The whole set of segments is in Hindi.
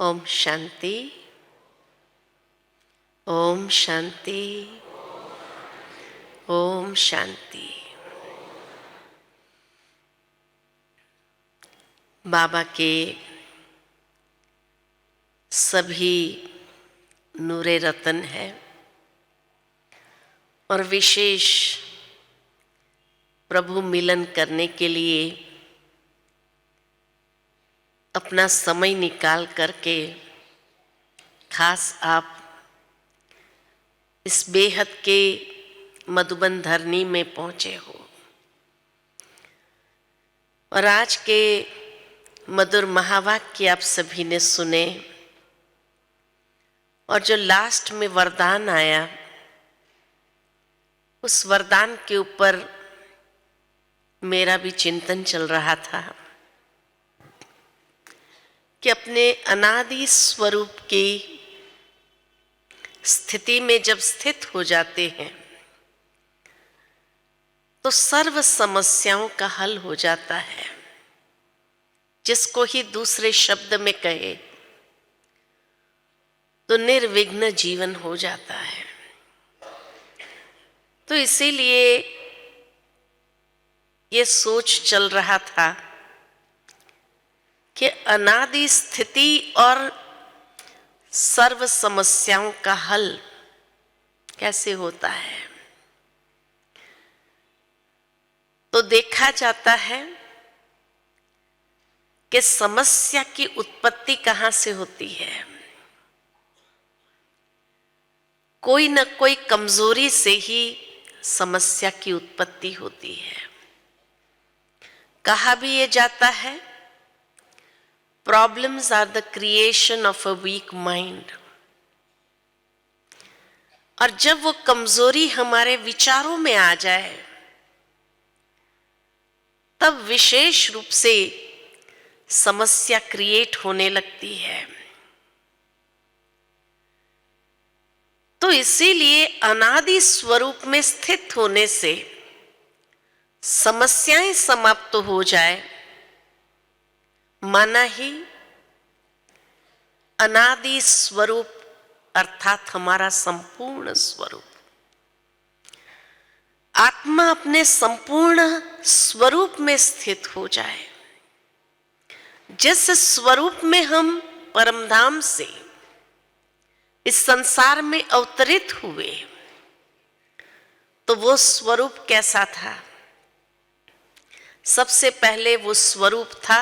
ओम शांति। ओम शांति। ओम शांति। बाबा के सभी नूरे रतन है और विशेष प्रभु मिलन करने के लिए अपना समय निकाल करके खास आप इस बेहद के मधुबन धरनी में पहुँचे हो और आज के मधुर महावाक्य आप सभी ने सुने और जो लास्ट में वरदान आया उस वरदान के ऊपर मेरा भी चिंतन चल रहा था कि अपने अनादि स्वरूप की स्थिति में जब स्थित हो जाते हैं तो सर्व समस्याओं का हल हो जाता है। जिसको ही दूसरे शब्द में कहे तो निर्विघ्न जीवन हो जाता है। तो इसीलिए ये सोच चल रहा था कि अनादि स्थिति और सर्व समस्याओं का हल कैसे होता है। तो देखा जाता है कि समस्या की उत्पत्ति कहाँ से होती है। कोई न कोई कमजोरी से ही समस्या की उत्पत्ति होती है। कहा भी ये जाता है problems are the creation of a weak mind. और जब वो कमजोरी हमारे विचारों में आ जाए तब विशेष रूप से समस्या क्रिएट होने लगती है। तो इसीलिए अनादि स्वरूप में स्थित होने से समस्याएं समाप्त हो जाए माना ही अनादि स्वरूप अर्थात हमारा संपूर्ण स्वरूप आत्मा अपने संपूर्ण स्वरूप में स्थित हो जाए। जिस स्वरूप में हम परमधाम से इस संसार में अवतरित हुए तो वो स्वरूप कैसा था। सबसे पहले वो स्वरूप था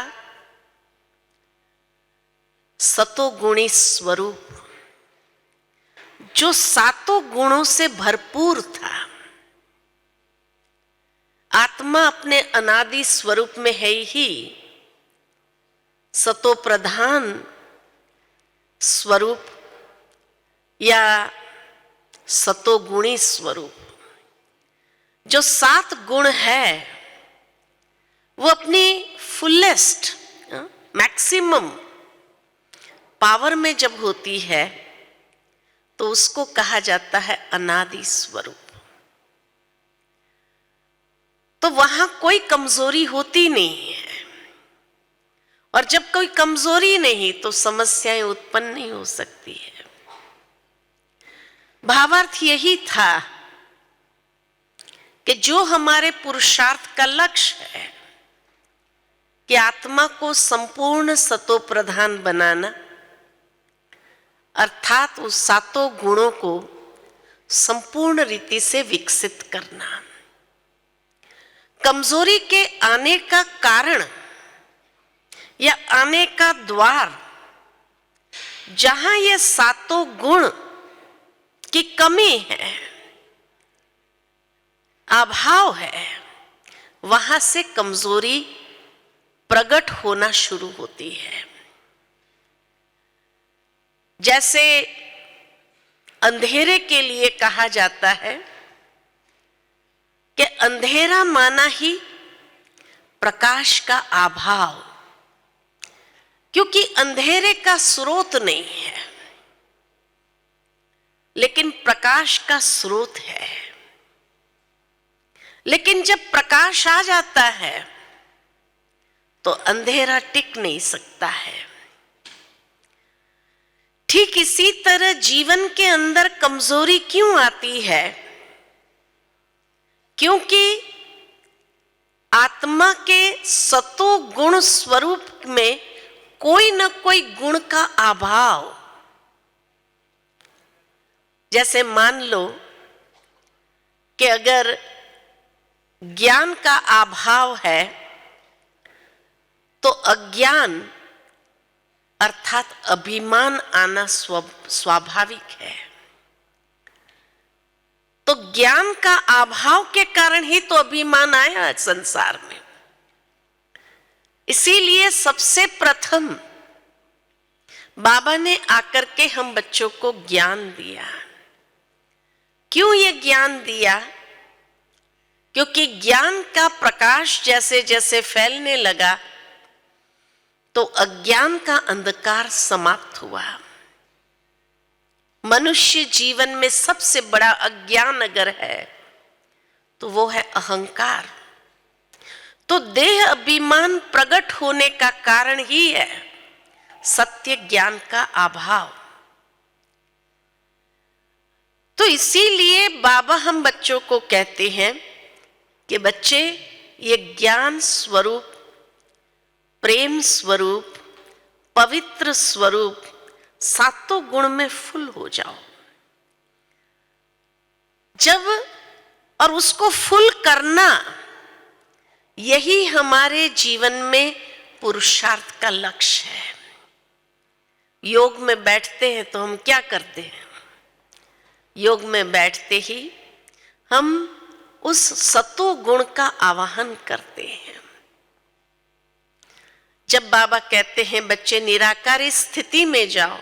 सतोगुणी स्वरूप जो सातों गुणों से भरपूर था। आत्मा अपने अनादि स्वरूप में है ही सतो प्रधान स्वरूप या सतोगुणी स्वरूप। जो सात गुण है वो अपनी फुलेस्ट मैक्सिमम पावर में जब होती है तो उसको कहा जाता है अनादि स्वरूप। तो वहां कोई कमजोरी होती नहीं है और जब कोई कमजोरी नहीं तो समस्याएं उत्पन्न नहीं हो सकती है। भावार्थ यही था कि जो हमारे पुरुषार्थ का लक्ष्य है कि आत्मा को संपूर्ण सतो प्रधान बनाना अर्थात उस सातों गुणों को संपूर्ण रीति से विकसित करना। कमजोरी के आने का कारण या आने का द्वार जहां ये सातों गुण की कमी है अभाव है वहां से कमजोरी प्रकट होना शुरू होती है। जैसे अंधेरे के लिए कहा जाता है कि अंधेरा माना ही प्रकाश का अभाव, क्योंकि अंधेरे का स्रोत नहीं है लेकिन प्रकाश का स्रोत है। लेकिन जब प्रकाश आ जाता है तो अंधेरा टिक नहीं सकता है। ठीक इसी तरह जीवन के अंदर कमजोरी क्यों आती है? क्योंकि आत्मा के सतो गुण स्वरूप में कोई न कोई गुण का अभाव। जैसे मान लो कि अगर ज्ञान का अभाव है तो अज्ञान अर्थात अभिमान आना स्वाभाविक है। तो ज्ञान का अभाव के कारण ही तो अभिमान आया है संसार में। इसीलिए सबसे प्रथम बाबा ने आकर के हम बच्चों को ज्ञान दिया। क्यों ये ज्ञान दिया? क्योंकि ज्ञान का प्रकाश जैसे जैसे फैलने लगा तो अज्ञान का अंधकार समाप्त हुआ। मनुष्य जीवन में सबसे बड़ा अज्ञान अगर है तो वो है अहंकार। तो देह अभिमान प्रकट होने का कारण ही है सत्य ज्ञान का अभाव। तो इसीलिए बाबा हम बच्चों को कहते हैं कि बच्चे ये ज्ञान स्वरूप, प्रेम स्वरूप, पवित्र स्वरूप सातों गुण में फुल हो जाओ। जब और उसको फुल करना यही हमारे जीवन में पुरुषार्थ का लक्ष्य है। योग में बैठते हैं तो हम क्या करते हैं? योग में बैठते ही हम उस सतो गुण का आवाहन करते हैं। जब बाबा कहते हैं बच्चे निराकारी स्थिति में जाओ,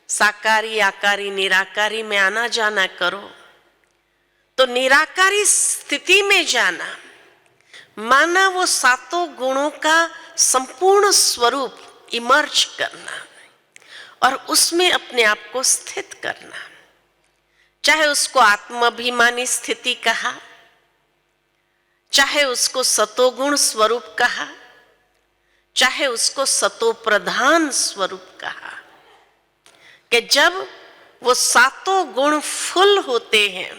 साकारी आकारी निराकारी में आना जाना करो, तो निराकारी स्थिति में जाना माना वो सातों गुणों का संपूर्ण स्वरूप इमर्ज करना और उसमें अपने आप को स्थित करना। चाहे उसको आत्माभिमानी स्थिति कहा, चाहे उसको सतोगुण स्वरूप कहा, चाहे उसको सतो प्रधान स्वरूप कहा, कि जब वो सातों गुण फुल होते हैं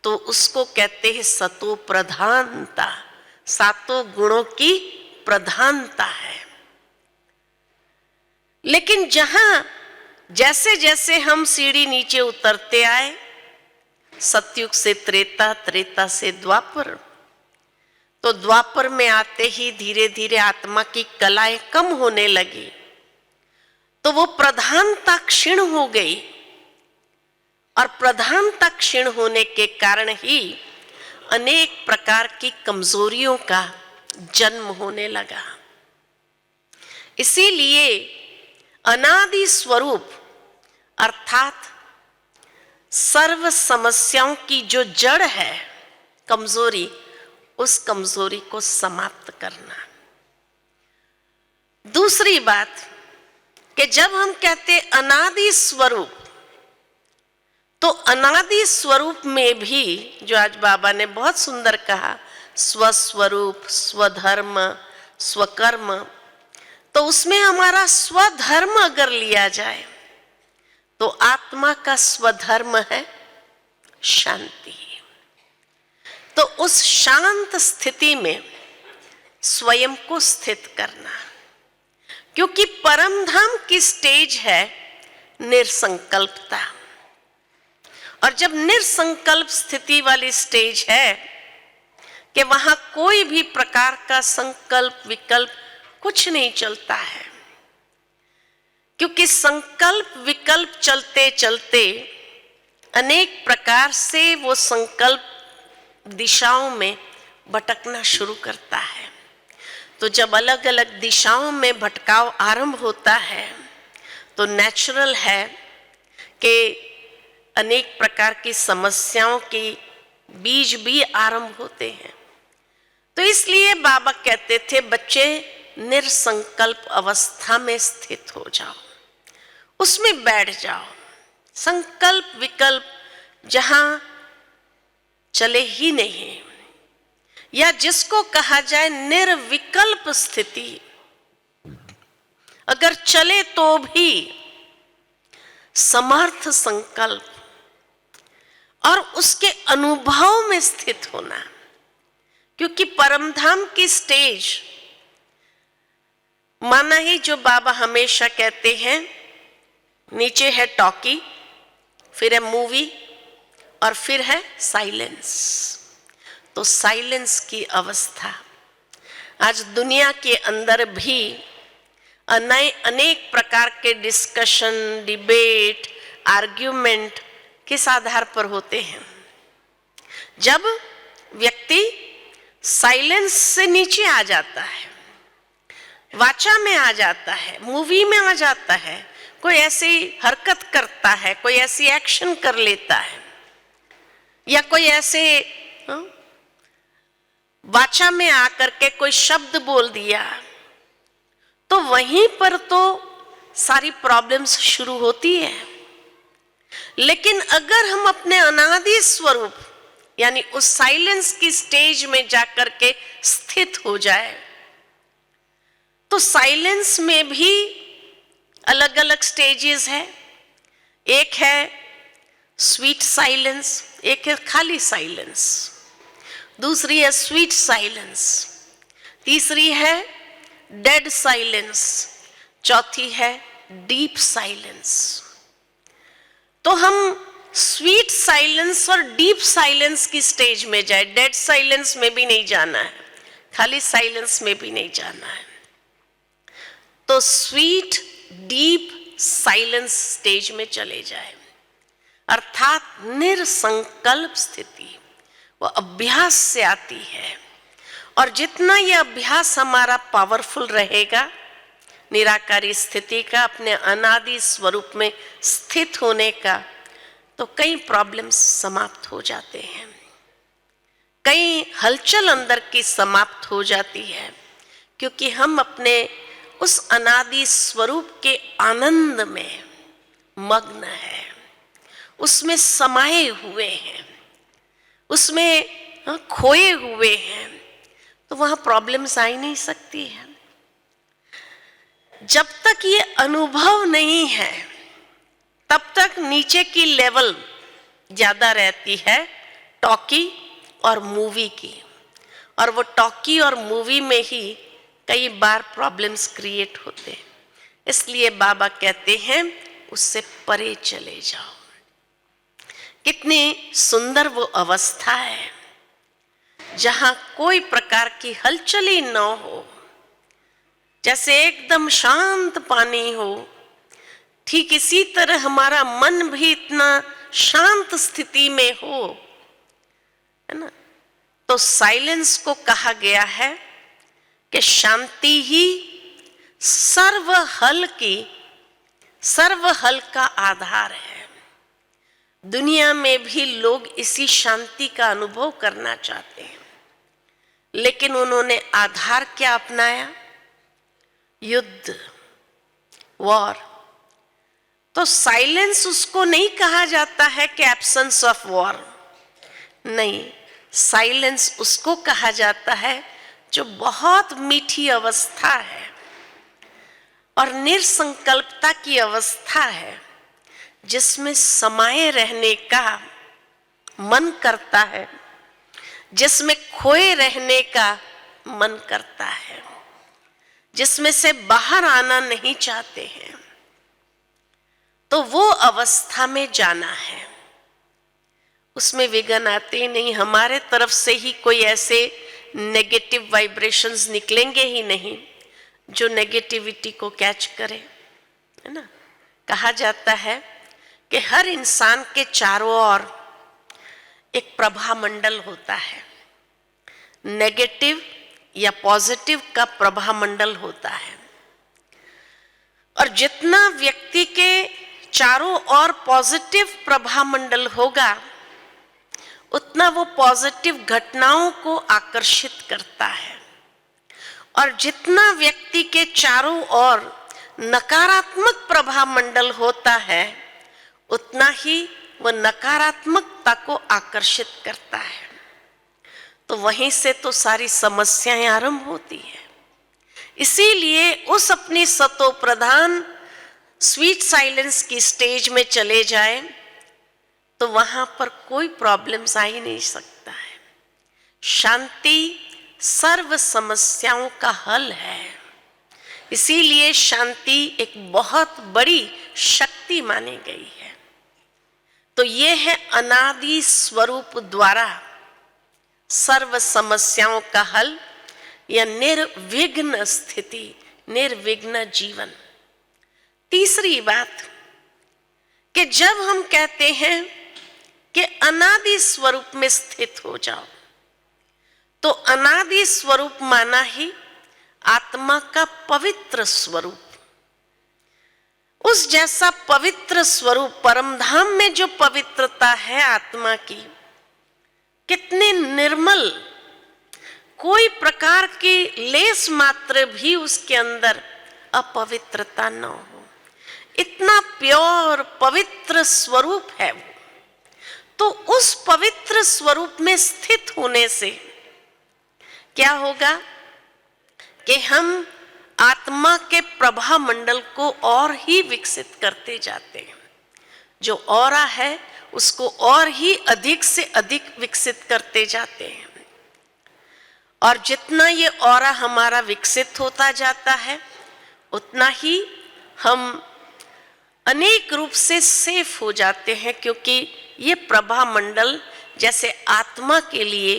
तो उसको कहते हैं सतो प्रधानता। सातों गुणों की प्रधानता है। लेकिन जहां जैसे जैसे हम सीढ़ी नीचे उतरते आए, सतयुग से त्रेता, त्रेता से द्वापर, तो द्वापर में आते ही धीरे धीरे आत्मा की कलाएं कम होने लगी, तो वो प्रधानता क्षीण हो गई और प्रधानता क्षीण होने के कारण ही अनेक प्रकार की कमजोरियों का जन्म होने लगा। इसीलिए अनादि स्वरूप अर्थात सर्व समस्याओं की जो जड़ है कमजोरी, उस कमजोरी को समाप्त करना। दूसरी बात कि जब हम कहते अनादि स्वरूप, तो अनादि स्वरूप में भी जो आज बाबा ने बहुत सुंदर कहा, स्वस्वरूप, स्वधर्म, स्वकर्म, तो उसमें हमारा स्वधर्म अगर लिया जाए तो आत्मा का स्वधर्म है शांति। तो उस शांत स्थिति में स्वयं को स्थित करना, क्योंकि परम धाम की स्टेज है निरसंकल्पता, और जब निरसंकल्प स्थिति वाली स्टेज है कि वहां कोई भी प्रकार का संकल्प विकल्प कुछ नहीं चलता है, क्योंकि संकल्प विकल्प चलते चलते अनेक प्रकार से वो संकल्प दिशाओं में भटकना शुरू करता है। तो जब अलग अलग दिशाओं में भटकाव आरंभ होता है तो नेचुरल है कि अनेक प्रकार की समस्याओं के बीज भी आरंभ होते हैं। तो इसलिए बाबा कहते थे बच्चे निरसंकल्प अवस्था में स्थित हो जाओ, उसमें बैठ जाओ। संकल्प विकल्प जहां चले ही नहीं, या जिसको कहा जाए निर्विकल्प स्थिति, अगर चले तो भी समर्थ संकल्प और उसके अनुभव में स्थित होना। क्योंकि परमधाम की स्टेज माना ही जो बाबा हमेशा कहते हैं, नीचे है टॉकी, फिर है मूवी और फिर है साइलेंस। तो साइलेंस की अवस्था आज दुनिया के अंदर भी अनेक प्रकार के डिस्कशन, डिबेट, आर्ग्यूमेंट किस आधार पर होते हैं? जब व्यक्ति साइलेंस से नीचे आ जाता है, वाचा में आ जाता है, मूवी में आ जाता है, कोई ऐसी हरकत करता है, कोई ऐसी एक्शन कर लेता है, या कोई ऐसे वाचा में आकर के कोई शब्द बोल दिया, तो वहीं पर तो सारी प्रॉब्लम्स शुरू होती है। लेकिन अगर हम अपने अनादि स्वरूप यानी उस साइलेंस की स्टेज में जाकर के स्थित हो जाए, तो साइलेंस में भी अलग अलग स्टेजेस है। एक है स्वीट साइलेंस, एक है खाली साइलेंस, दूसरी है स्वीट साइलेंस, तीसरी है डेड साइलेंस, चौथी है डीप साइलेंस। तो हम स्वीट साइलेंस और डीप साइलेंस की स्टेज में जाए, डेड साइलेंस में भी नहीं जाना है, खाली साइलेंस में भी नहीं जाना है। तो स्वीट डीप साइलेंस स्टेज में चले जाए, अर्थात निरसंकल्प स्थिति वो अभ्यास से आती है। और जितना ये अभ्यास हमारा पावरफुल रहेगा निराकारी स्थिति का, अपने अनादि स्वरूप में स्थित होने का, तो कई प्रॉब्लम्स समाप्त हो जाते हैं, कई हलचल अंदर की समाप्त हो जाती है। क्योंकि हम अपने उस अनादि स्वरूप के आनंद में मग्न है, उसमें समाये हुए हैं, उसमें खोए हुए हैं, तो वहां प्रॉब्लम्स आ ही नहीं सकती है। जब तक ये अनुभव नहीं है तब तक नीचे की लेवल ज्यादा रहती है टॉकी और मूवी की, और वो टॉकी और मूवी में ही कई बार प्रॉब्लम्स क्रिएट होते हैं। इसलिए बाबा कहते हैं उससे परे चले जाओ। कितनी सुंदर वो अवस्था है जहां कोई प्रकार की हलचल ही न हो, जैसे एकदम शांत पानी हो, ठीक इसी तरह हमारा मन भी इतना शांत स्थिति में हो, है ना। तो साइलेंस को कहा गया है कि शांति ही सर्वहल का आधार है। दुनिया में भी लोग इसी शांति का अनुभव करना चाहते हैं, लेकिन उन्होंने आधार क्या अपनाया? युद्ध, वॉर। तो साइलेंस उसको नहीं कहा जाता है कि एब्सेंस ऑफ वॉर, नहीं, साइलेंस उसको कहा जाता है जो बहुत मीठी अवस्था है और निरसंकल्पता की अवस्था है, जिसमें समाये रहने का मन करता है, जिसमें खोए रहने का मन करता है, जिसमें से बाहर आना नहीं चाहते हैं। तो वो अवस्था में जाना है, उसमें विघ्न आते ही नहीं। हमारे तरफ से ही कोई ऐसे नेगेटिव वाइब्रेशंस निकलेंगे ही नहीं जो नेगेटिविटी को कैच करे, है ना। कहा जाता है कि हर इंसान के चारों ओर एक प्रभा मंडल होता है, नेगेटिव या पॉजिटिव का प्रभा मंडल होता है। और जितना व्यक्ति के चारों ओर पॉजिटिव प्रभा मंडल होगा, उतना वो पॉजिटिव घटनाओं को आकर्षित करता है। और जितना व्यक्ति के चारों ओर नकारात्मक प्रभा मंडल होता है, उतना ही वह नकारात्मकता को आकर्षित करता है। तो वहीं से तो सारी समस्याएं आरंभ होती है। इसीलिए उस अपनी सतो प्रधान स्वीट साइलेंस की स्टेज में चले जाएं तो वहां पर कोई प्रॉब्लम्स आ ही नहीं सकता है। शांति सर्व समस्याओं का हल है। इसीलिए शांति एक बहुत बड़ी शक्ति मानी गई है। तो ये है अनादि स्वरूप द्वारा सर्व समस्याओं का हल या निर्विघ्न स्थिति, निर्विघ्न जीवन। तीसरी बात कि जब हम कहते हैं कि अनादि स्वरूप में स्थित हो जाओ, तो अनादि स्वरूप माना ही आत्मा का पवित्र स्वरूप। उस जैसा पवित्र स्वरूप परमधाम में जो पवित्रता है आत्मा की, कितनी निर्मल, कोई प्रकार की लेस मात्र भी उसके अंदर अपवित्रता न हो, इतना प्योर पवित्र स्वरूप है वो। तो उस पवित्र स्वरूप में स्थित होने से क्या होगा कि हम आत्मा के प्रभा मंडल को और ही विकसित करते जाते हैं। जो ऑरा है उसको और ही अधिक से अधिक विकसित करते जाते हैं। और जितना ये ऑरा हमारा विकसित होता जाता है, उतना ही हम अनेक रूप से सेफ हो जाते हैं, क्योंकि ये प्रभा मंडल जैसे आत्मा के लिए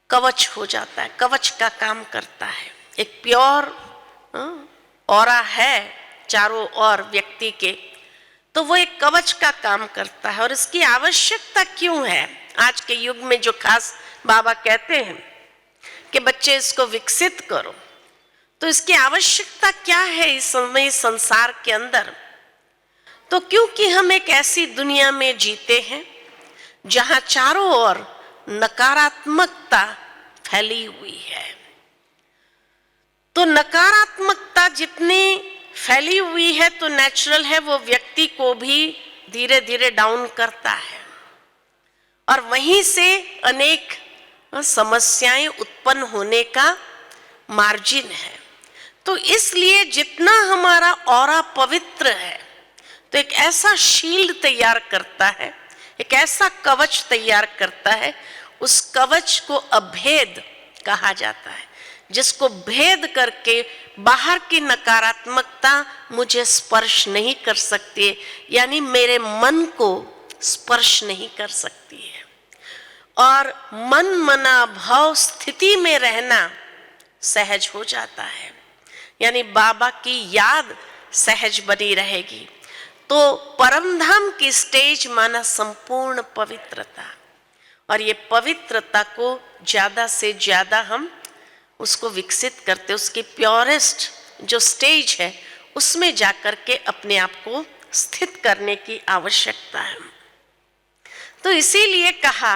कवच हो जाता है, कवच का काम करता है। एक प्योर ऑरा है चारों ओर व्यक्ति के, तो वो एक कवच का काम करता है। और इसकी आवश्यकता क्यों है आज के युग में, जो खास बाबा कहते हैं कि बच्चे इसको विकसित करो, तो इसकी आवश्यकता क्या है इस समय संसार के अंदर? तो क्योंकि हम एक ऐसी दुनिया में जीते हैं जहां चारों ओर नकारात्मकता फैली हुई है। तो नकारात्मकता जितनी फैली हुई है तो नेचुरल है वो व्यक्ति को भी धीरे धीरे डाउन करता है, और वहीं से अनेक समस्याएं उत्पन्न होने का मार्जिन है। तो इसलिए जितना हमारा ऑरा पवित्र है, तो एक ऐसा शील्ड तैयार करता है, एक ऐसा कवच तैयार करता है। उस कवच को अभेद कहा जाता है, जिसको भेद करके बाहर की नकारात्मकता मुझे स्पर्श नहीं कर सकती, यानी मेरे मन को स्पर्श नहीं कर सकती है। और मन मना भाव स्थिति में रहना सहज हो जाता है, यानी बाबा की याद सहज बनी रहेगी। तो परमधाम की स्टेज माना संपूर्ण पवित्रता, और ये पवित्रता को ज्यादा से ज्यादा हम उसको विकसित करते, उसकी प्योरेस्ट जो स्टेज है उसमें जाकर के अपने आप को स्थित करने की आवश्यकता है। तो इसीलिए कहा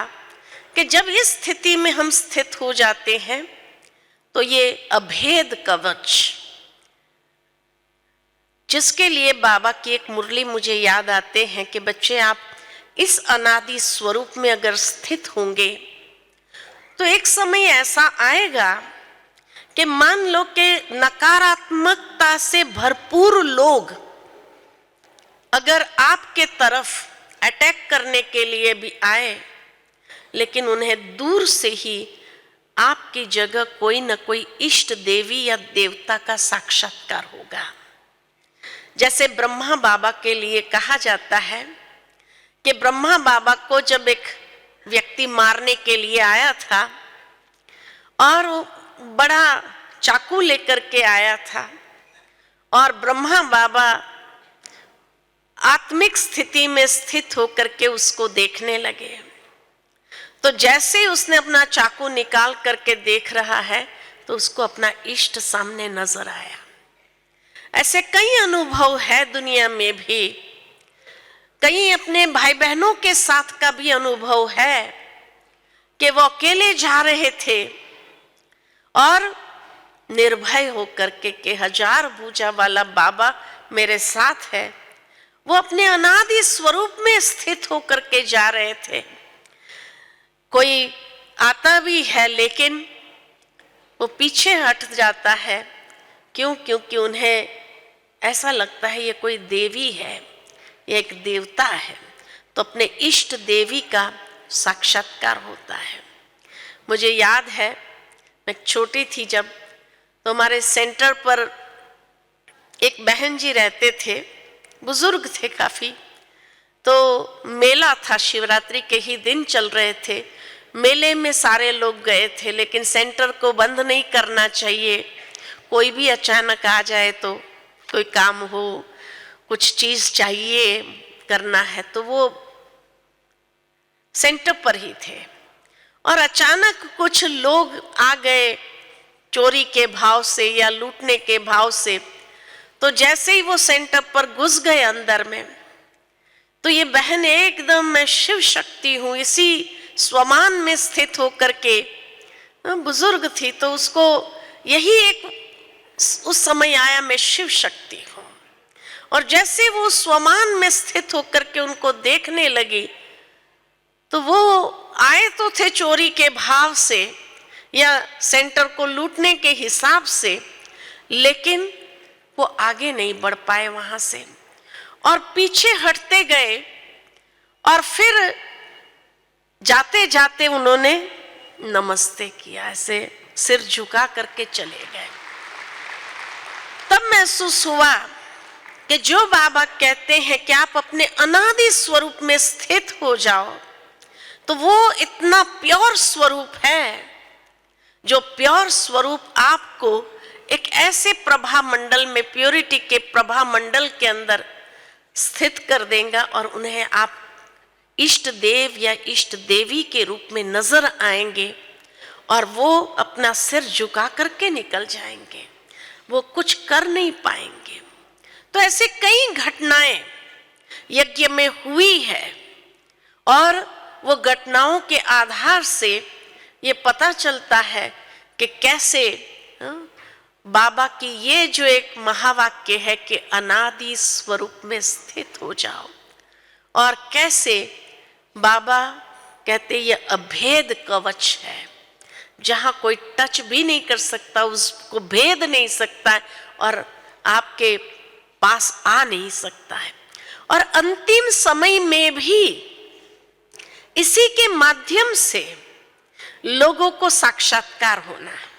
कि जब इस स्थिति में हम स्थित हो जाते हैं, तो ये अभेद कवच, जिसके लिए बाबा की एक मुरली मुझे याद आते हैं कि बच्चे आप इस अनादि स्वरूप में अगर स्थित होंगे, तो एक समय ऐसा आएगा कि मान लो कि नकारात्मकता से भरपूर लोग अगर आपके तरफ अटैक करने के लिए भी आए, लेकिन उन्हें दूर से ही आपकी जगह कोई न कोई इष्ट देवी या देवता का साक्षात्कार होगा। जैसे ब्रह्मा बाबा के लिए कहा जाता है कि ब्रह्मा बाबा को जब एक व्यक्ति मारने के लिए आया था और बड़ा चाकू लेकर के आया था, और ब्रह्मा बाबा आत्मिक स्थिति में स्थित होकर के उसको देखने लगे। तो जैसे ही उसने अपना चाकू निकाल करके देख रहा है, तो उसको अपना इष्ट सामने नजर आया। ऐसे कई अनुभव है दुनिया में भी, कई अपने भाई बहनों के साथ का भी अनुभव है कि वो अकेले जा रहे थे और निर्भय होकर के हजार भुजा वाला बाबा मेरे साथ है, वो अपने अनादि स्वरूप में स्थित होकर के जा रहे थे। कोई आता भी है लेकिन वो पीछे हट जाता है। क्यों? क्योंकि उन्हें ऐसा लगता है ये कोई देवी है, ये एक देवता है, तो अपने इष्ट देवी का साक्षात्कार होता है। मुझे याद है मैं छोटी थी जब, तो हमारे सेंटर पर एक बहन जी रहते थे, बुजुर्ग थे काफ़ी। तो मेला था, शिवरात्रि के ही दिन चल रहे थे। मेले में सारे लोग गए थे, लेकिन सेंटर को बंद नहीं करना चाहिए, कोई भी अचानक आ जाए तो कोई काम हो, कुछ चीज़ चाहिए करना है, तो वो सेंटर पर ही थे। और अचानक कुछ लोग आ गए चोरी के भाव से या लूटने के भाव से। तो जैसे ही वो सेंटर पर घुस गए अंदर में, तो ये बहन एकदम मैं शिव शक्ति हूँ इसी स्वमान में स्थित होकर के, बुजुर्ग थी तो उसको यही एक उस समय आया, मैं शिव शक्ति हूँ। और जैसे वो स्वमान में स्थित होकर के उनको देखने लगी, तो वो आए तो थे चोरी के भाव से या सेंटर को लूटने के हिसाब से, लेकिन वो आगे नहीं बढ़ पाए वहां से और पीछे हटते गए। और फिर जाते जाते उन्होंने नमस्ते किया, ऐसे सिर झुका करके चले गए। तब महसूस हुआ कि जो बाबा कहते हैं कि आप अपने अनादि स्वरूप में स्थित हो जाओ, तो वो इतना प्योर स्वरूप है, जो प्योर स्वरूप आपको एक ऐसे प्रभा मंडल में, प्योरिटी के प्रभा मंडल के अंदर स्थित कर देगा और उन्हें आप इष्ट देव या इष्ट देवी के रूप में नजर आएंगे और वो अपना सिर झुका करके निकल जाएंगे, वो कुछ कर नहीं पाएंगे। तो ऐसे कई घटनाएं यज्ञ में हुई है और वो घटनाओं के आधार से ये पता चलता है कि कैसे बाबा की ये जो एक महावाक्य है कि अनादि स्वरूप में स्थित हो जाओ, और कैसे बाबा कहते ये अभेद कवच है, जहां कोई टच भी नहीं कर सकता, उसको भेद नहीं सकता और आपके पास आ नहीं सकता है। और अंतिम समय में भी इसी के माध्यम से लोगों को साक्षात्कार होना है।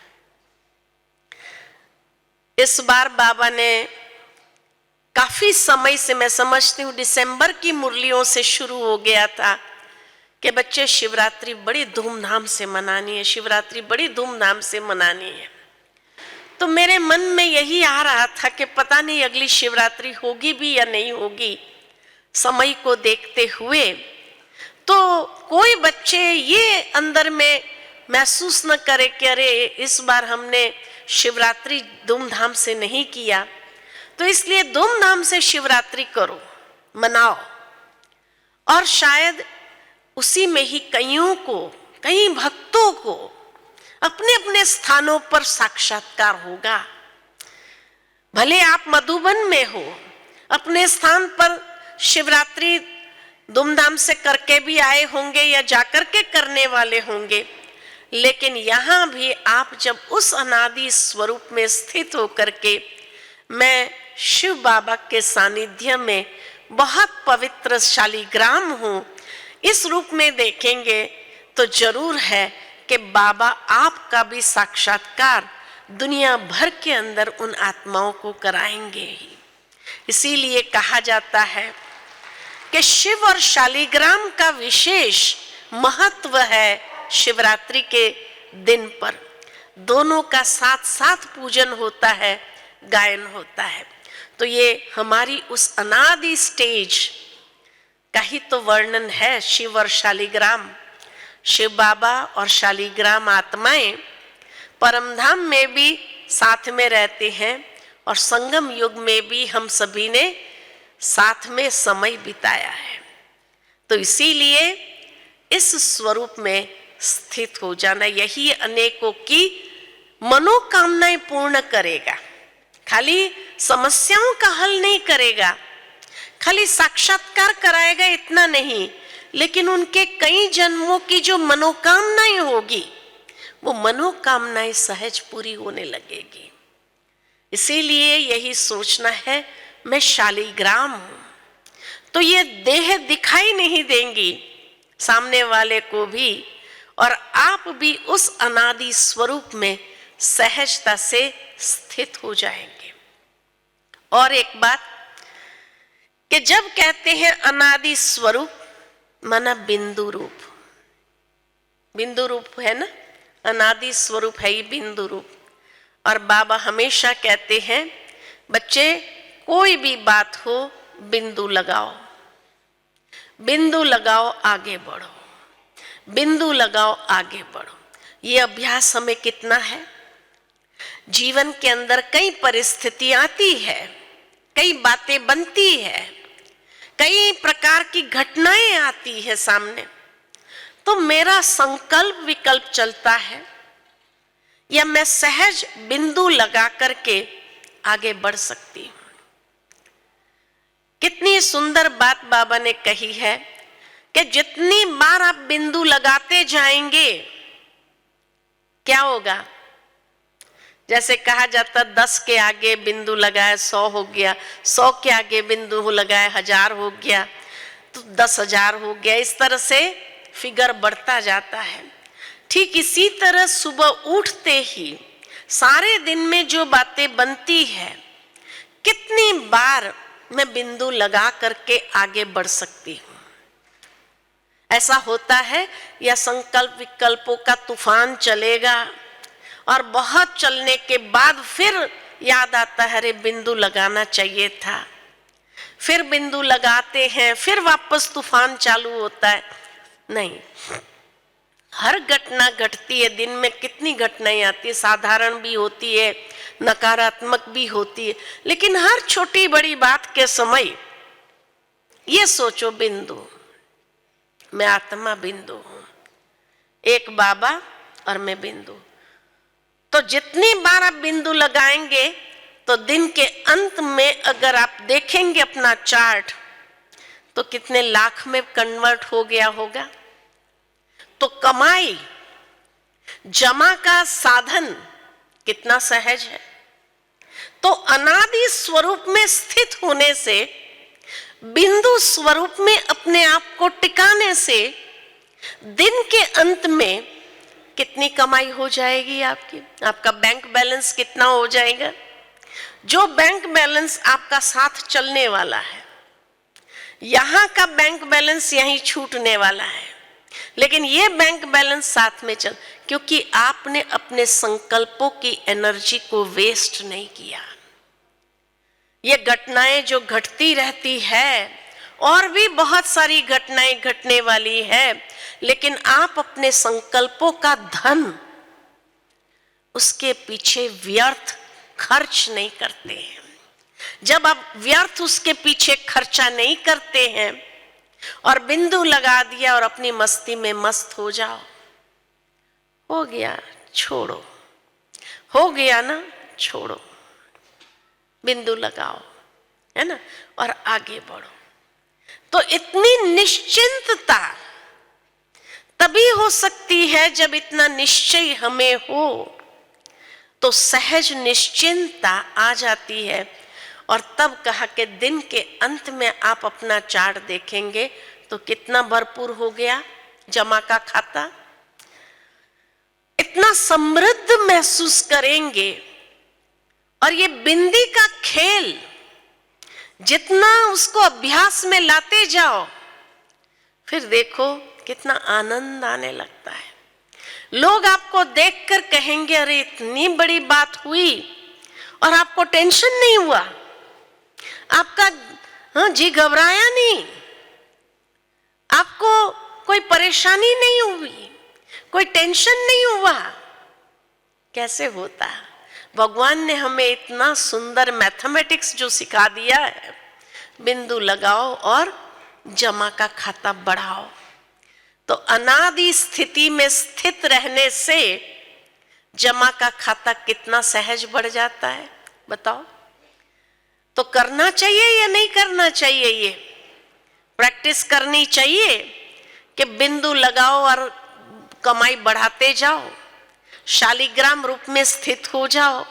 इस बार बाबा ने काफी समय से, मैं समझती हूँ दिसंबर की मुरलियों से शुरू हो गया था कि बच्चे शिवरात्रि बड़ी धूमधाम से मनानी है, शिवरात्रि बड़ी धूमधाम से मनानी है। तो मेरे मन में यही आ रहा था कि पता नहीं अगली शिवरात्रि होगी भी या नहीं होगी, समय को देखते हुए। तो कोई बच्चे ये अंदर में महसूस न करे कि अरे इस बार हमने शिवरात्रि धूमधाम से नहीं किया, तो इसलिए धूमधाम से शिवरात्रि करो, मनाओ। और शायद उसी में ही कईयों को, कई भक्तों को अपने अपने स्थानों पर साक्षात्कार होगा। भले आप मधुबन में हो, अपने स्थान पर शिवरात्रि धूमधाम से करके भी आए होंगे या जाकर के करने वाले होंगे, लेकिन यहाँ भी आप जब उस अनादि स्वरूप में स्थित होकर के मैं शिव बाबा के सानिध्य में बहुत पवित्र शालिग्राम हूँ, इस रूप में देखेंगे, तो जरूर है कि बाबा आपका भी साक्षात्कार दुनिया भर के अंदर उन आत्माओं को कराएंगे ही। इसीलिए कहा जाता है कि शिव और शालिग्राम का विशेष महत्व है। शिवरात्रि के दिन पर दोनों का साथ साथ पूजन होता है, गायन होता है। तो ये हमारी उस अनादि स्टेज का ही तो वर्णन है, शिव और शालिग्राम। शिव बाबा और शालिग्राम आत्माएं परमधाम में भी साथ में रहते हैं और संगम युग में भी हम सभी ने साथ में समय बिताया है। तो इसीलिए इस स्वरूप में स्थित हो जाना, यही अनेकों की मनोकामनाएं पूर्ण करेगा। खाली समस्याओं का हल नहीं करेगा, खाली साक्षात्कार कराएगा इतना नहीं, लेकिन उनके कई जन्मों की जो मनोकामनाएं होगी, वो मनोकामनाएं सहज पूरी होने लगेगी। इसीलिए यही सोचना है मैं शालिग्राम हूं, तो ये देह दिखाई नहीं देंगी सामने वाले को भी, और आप भी उस अनादि स्वरूप में सहजता से स्थित हो जाएंगे। और एक बात कि जब कहते हैं अनादि स्वरूप, माना बिंदु रूप, बिंदु रूप है ना, अनादि स्वरूप है ही बिंदु रूप। और बाबा हमेशा कहते हैं बच्चे कोई भी बात हो बिंदु लगाओ, बिंदु लगाओ आगे बढ़ो, बिंदु लगाओ आगे बढ़ो। ये अभ्यास हमें कितना है। जीवन के अंदर कई परिस्थिति आती है, कई बातें बनती है, कई प्रकार की घटनाएं आती है सामने, तो मेरा संकल्प विकल्प चलता है या मैं सहज बिंदु लगा करके आगे बढ़ सकती हूं। कितनी सुंदर बात बाबा ने कही है कि जितनी बार आप बिंदु लगाते जाएंगे क्या होगा। जैसे कहा जाता 10 के आगे बिंदु लगाए 100 हो गया, 100 के आगे बिंदु लगाए 1000 हो गया, तो 10,000 हो गया। इस तरह से फिगर बढ़ता जाता है। ठीक इसी तरह सुबह उठते ही सारे दिन में जो बातें बनती है, कितनी बार मैं बिंदु लगा करके आगे बढ़ सकती हूं। ऐसा होता है या संकल्प विकल्पों का तूफान चलेगा और बहुत चलने के बाद फिर याद आता है अरे बिंदु लगाना चाहिए था, फिर बिंदु लगाते हैं, फिर वापस तूफान चालू होता है। नहीं, हर घटना घटती है। दिन में कितनी घटनाएं आती है, साधारण भी होती है, नकारात्मक भी होती है, लेकिन हर छोटी बड़ी बात के समय ये सोचो बिंदु, मैं आत्मा बिंदु हूं, एक बाबा और मैं बिंदु। तो जितनी बार आप बिंदु लगाएंगे तो दिन के अंत में अगर आप देखेंगे अपना चार्ट तो कितने लाख में कन्वर्ट हो गया होगा। तो कमाई जमा का साधन कितना सहज है। तो अनादि स्वरूप में स्थित होने से, बिंदु स्वरूप में अपने आप को टिकाने से दिन के अंत में कितनी कमाई हो जाएगी आपकी, आपका बैंक बैलेंस कितना हो जाएगा। जो बैंक बैलेंस आपका साथ चलने वाला है, यहां का बैंक बैलेंस यहीं छूटने वाला है, लेकिन ये बैंक बैलेंस साथ में चल, क्योंकि आपने अपने संकल्पों की एनर्जी को वेस्ट नहीं किया। ये घटनाएं जो घटती रहती है, और भी बहुत सारी घटनाएं घटने वाली है, लेकिन आप अपने संकल्पों का धन उसके पीछे व्यर्थ खर्च नहीं करते हैं। जब आप व्यर्थ उसके पीछे खर्चा नहीं करते हैं और बिंदु लगा दिया और अपनी मस्ती में मस्त हो जाओ, हो गया छोड़ो, हो गया ना छोड़ो, बिंदु लगाओ, है ना, और आगे बढ़ो। तो इतनी निश्चिंतता तभी हो सकती है जब इतना निश्चय हमें हो, तो सहज निश्चिंतता आ जाती है। और तब कहा कि दिन के अंत में आप अपना चार्ट देखेंगे तो कितना भरपूर हो गया जमा का खाता, इतना समृद्ध महसूस करेंगे। और ये बिंदी का खेल जितना उसको अभ्यास में लाते जाओ, फिर देखो कितना आनंद आने लगता है। लोग आपको देखकर कहेंगे अरे इतनी बड़ी बात हुई और आपको टेंशन नहीं हुआ, आपका जी घबराया नहीं, आपको कोई परेशानी नहीं हुई, कोई टेंशन नहीं हुआ। कैसे होता है? भगवान ने हमें इतना सुंदर मैथमेटिक्स जो सिखा दिया है, बिंदु लगाओ और जमा का खाता बढ़ाओ। तो अनादि स्थिति में स्थित रहने से जमा का खाता कितना सहज बढ़ जाता है, बताओ। तो करना चाहिए या नहीं करना चाहिए? ये प्रैक्टिस करनी चाहिए कि बिंदु लगाओ और कमाई बढ़ाते जाओ, शालिग्राम रूप में स्थित हो जाओ,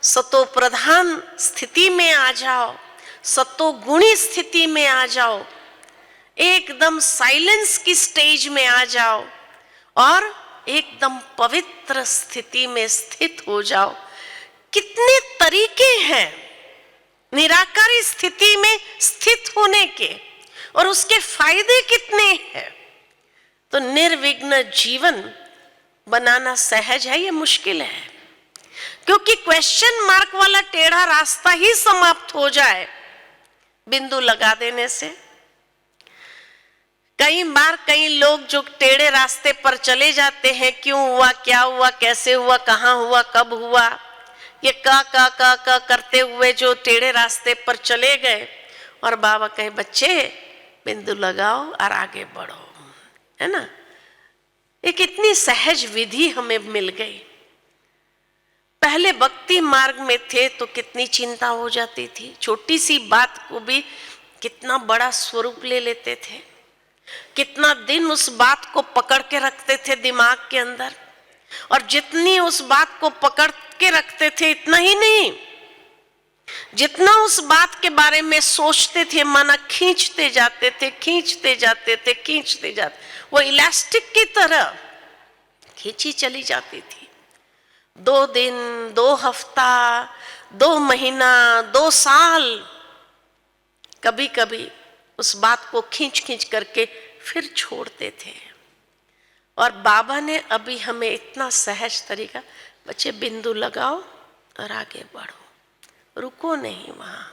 सतो प्रधान स्थिति में आ जाओ, सतो गुणी स्थिति में आ जाओ, एकदम साइलेंस की स्टेज में आ जाओ और एकदम पवित्र स्थिति में स्थित हो जाओ। कितने तरीके हैं निराकारी स्थिति में स्थित होने के और उसके फायदे कितने हैं। तो निर्विघ्न जीवन बनाना सहज है, ये मुश्किल है, क्योंकि क्वेश्चन मार्क वाला टेढ़ा रास्ता ही समाप्त हो जाए बिंदु लगा देने से। कई बार कई लोग जो टेढ़े रास्ते पर चले जाते हैं, क्यों हुआ, क्या हुआ, कैसे हुआ, कहाँ हुआ, कब हुआ, ये का करते हुए जो टेढ़े रास्ते पर चले गए, और बाबा कहे बच्चे बिंदु लगाओ और आगे बढ़ो, है ना। एक इतनी सहज विधि हमें मिल गई। पहले भक्ति मार्ग में थे तो कितनी चिंता हो जाती थी, छोटी सी बात को भी कितना बड़ा स्वरूप ले लेते थे, कितना दिन उस बात को पकड़ के रखते थे दिमाग के अंदर, और जितनी उस बात को पकड़ के रखते थे इतना ही नहीं, जितना उस बात के बारे में सोचते थे माना खींचते जाते थे, खींचते जाते थे, खींचते जाते, वो इलास्टिक की तरह खींची चली जाती थी। 2 दिन, 2 हफ्ता, 2 महीना, 2 साल, कभी कभी उस बात को खींच खींच करके फिर छोड़ते थे। और बाबा ने अभी हमें इतना सहज तरीका, बच्चे बिंदु लगाओ और आगे बढ़ो, रुको नहीं वहां,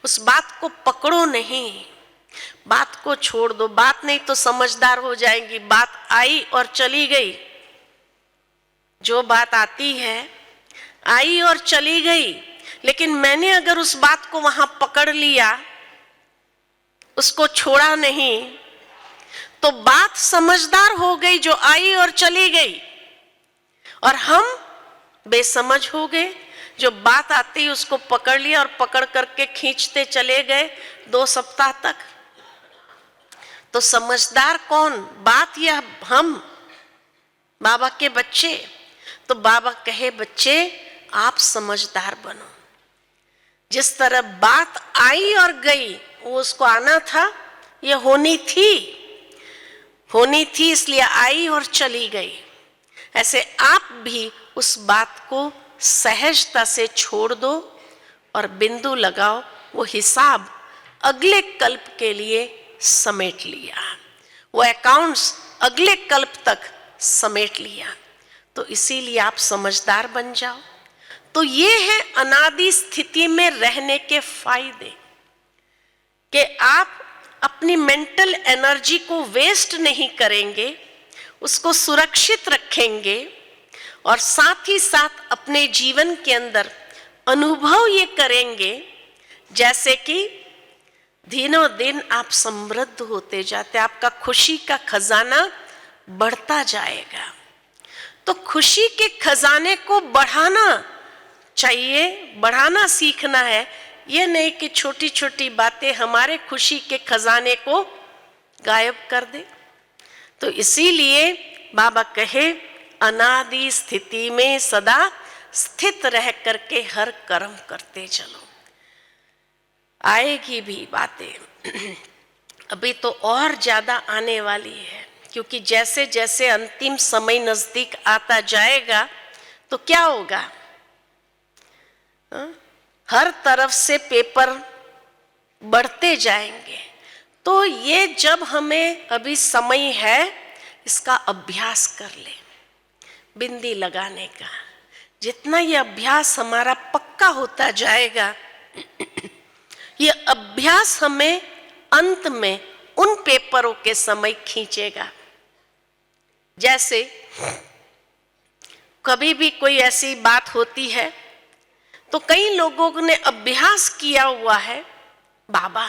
उस बात को पकड़ो नहीं, बात को छोड़ दो। बात नहीं तो समझदार हो जाएंगी, बात आई और चली गई, जो बात आती है आई और चली गई, लेकिन मैंने अगर उस बात को वहां पकड़ लिया, उसको छोड़ा नहीं, तो बात समझदार हो गई जो आई और चली गई, और हम बेसमझ हो गए जो बात आती ही उसको पकड़ लिया और पकड़ करके खींचते चले गए 2 सप्ताह तक। तो समझदार कौन, बात या हम, बाबा के बच्चे? तो बाबा कहे बच्चे आप समझदार बनो। जिस तरह बात आई और गई, वो उसको आना था, ये होनी थी इसलिए आई और चली गई। ऐसे आप भी उस बात को सहजता से छोड़ दो और बिंदु लगाओ, वो हिसाब अगले कल्प के लिए समेट लिया, वो अकाउंट्स अगले कल्प तक समेट लिया। तो इसीलिए आप समझदार बन जाओ। तो ये है अनादि स्थिति में रहने के फायदे, कि आप अपनी मेंटल एनर्जी को वेस्ट नहीं करेंगे, उसको सुरक्षित रखेंगे, और साथ ही साथ अपने जीवन के अंदर अनुभव ये करेंगे जैसे कि दिनों दिन आप समृद्ध होते जाते, आपका खुशी का खजाना बढ़ता जाएगा। तो खुशी के खजाने को बढ़ाना चाहिए, बढ़ाना सीखना है। ये नहीं कि छोटी छोटी बातें हमारे खुशी के खजाने को गायब कर दे। तो इसीलिए बाबा कहे अनादि स्थिति में सदा स्थित रह करके हर कर्म करते चलो। आएगी भी बातें अभी तो और ज्यादा आने वाली है, क्योंकि जैसे जैसे अंतिम समय नजदीक आता जाएगा तो क्या होगा, हर तरफ से पेपर बढ़ते जाएंगे। तो ये जब हमें अभी समय है, इसका अभ्यास कर ले, बिंदी लगाने का। जितना ये अभ्यास हमारा पक्का होता जाएगा, ये अभ्यास हमें अंत में उन पेपरों के समय खींचेगा। जैसे कभी भी कोई ऐसी बात होती है तो कई लोगों ने अभ्यास किया हुआ है, बाबा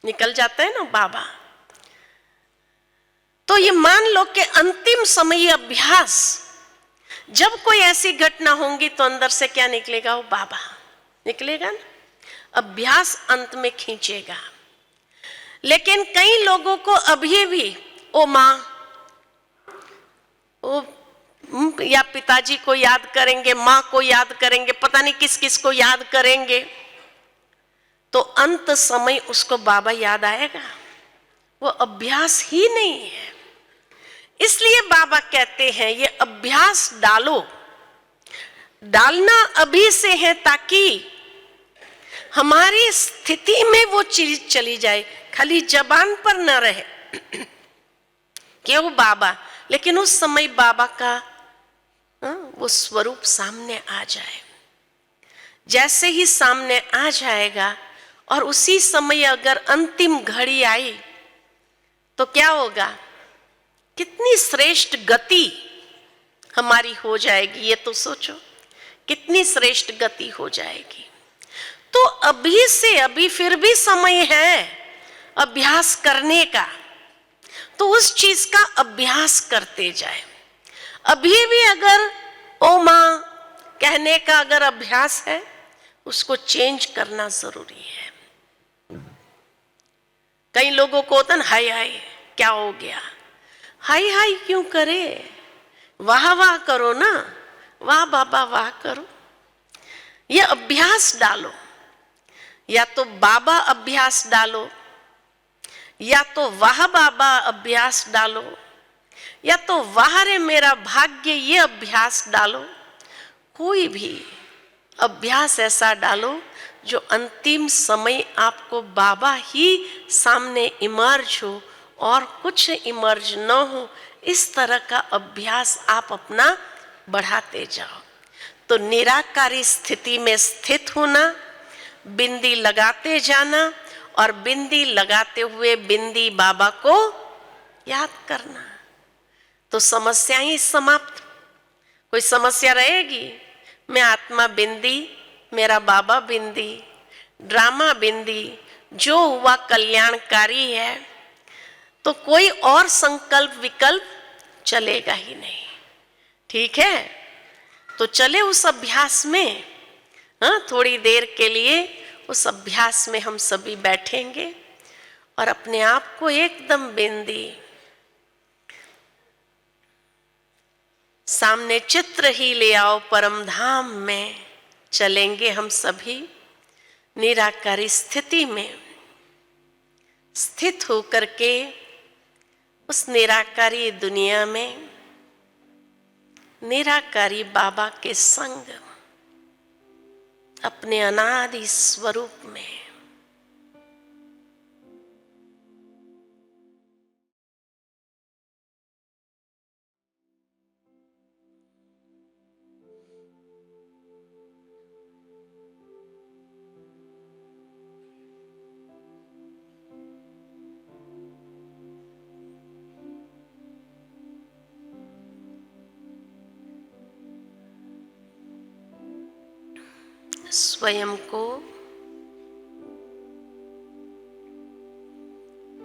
निकल जाता है ना बाबा। तो ये मान लो कि अंतिम समय अभ्यास, जब कोई ऐसी घटना होंगी तो अंदर से क्या निकलेगा, वो बाबा निकलेगा ना, अभ्यास अंत में खींचेगा। लेकिन कई लोगों को अभी भी ओ माँ, ओ या पिताजी को याद करेंगे, माँ को याद करेंगे, पता नहीं किस किस को याद करेंगे, तो अंत समय उसको बाबा याद आएगा? वो अभ्यास ही नहीं है। इसलिए बाबा कहते हैं ये अभ्यास डालो। डालना अभी से है ताकि हमारी स्थिति में वो चीज चली जाए, खाली जबान पर न रहे क्यों बाबा, लेकिन उस समय बाबा का वो स्वरूप सामने आ जाए। जैसे ही सामने आ जाएगा और उसी समय अगर अंतिम घड़ी आई तो क्या होगा? कितनी श्रेष्ठ गति हमारी हो जाएगी, ये तो सोचो, कितनी श्रेष्ठ गति हो जाएगी। तो अभी से, अभी फिर भी समय है अभ्यास करने का, तो उस चीज का अभ्यास करते जाए। अभी भी अगर ओ मां कहने का अगर अभ्यास है, उसको चेंज करना जरूरी है। कई लोगों को होता ना, हाय हाय क्या हो गया, हाय हाय क्यों करे, वाह वाह करो ना, वाह बाबा वाह करो। ये अभ्यास डालो, या तो बाबा अभ्यास डालो, या तो वाह बाबा अभ्यास डालो, या तो वाह रे मेरा भाग्य ये अभ्यास डालो। कोई भी अभ्यास ऐसा डालो जो अंतिम समय आपको बाबा ही सामने इमर्ज हो और कुछ इमर्ज न हो, इस तरह का अभ्यास आप अपना बढ़ाते जाओ। तो निराकारी स्थिति में स्थित होना, बिंदी लगाते जाना, और बिंदी लगाते हुए बिंदी बाबा को याद करना, तो समस्याएं समाप्त। कोई समस्या रहेगी? मैं आत्मा बिंदी, मेरा बाबा बिंदी, ड्रामा बिंदी, जो हुआ कल्याणकारी है, तो कोई और संकल्प विकल्प चलेगा ही नहीं। ठीक है, तो चले उस अभ्यास में। हाँ, थोड़ी देर के लिए उस अभ्यास में हम सभी बैठेंगे और अपने आप को एकदम बिंदी, सामने चित्र ही ले आओ, परम धाम में चलेंगे हम सभी। निराकारी स्थिति में स्थित होकर के उस निराकारी दुनिया में निराकारी बाबा के संग, अपने अनादि स्वरूप में स्वयं को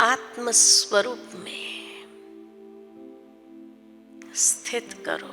आत्म स्वरूप में स्थित करो।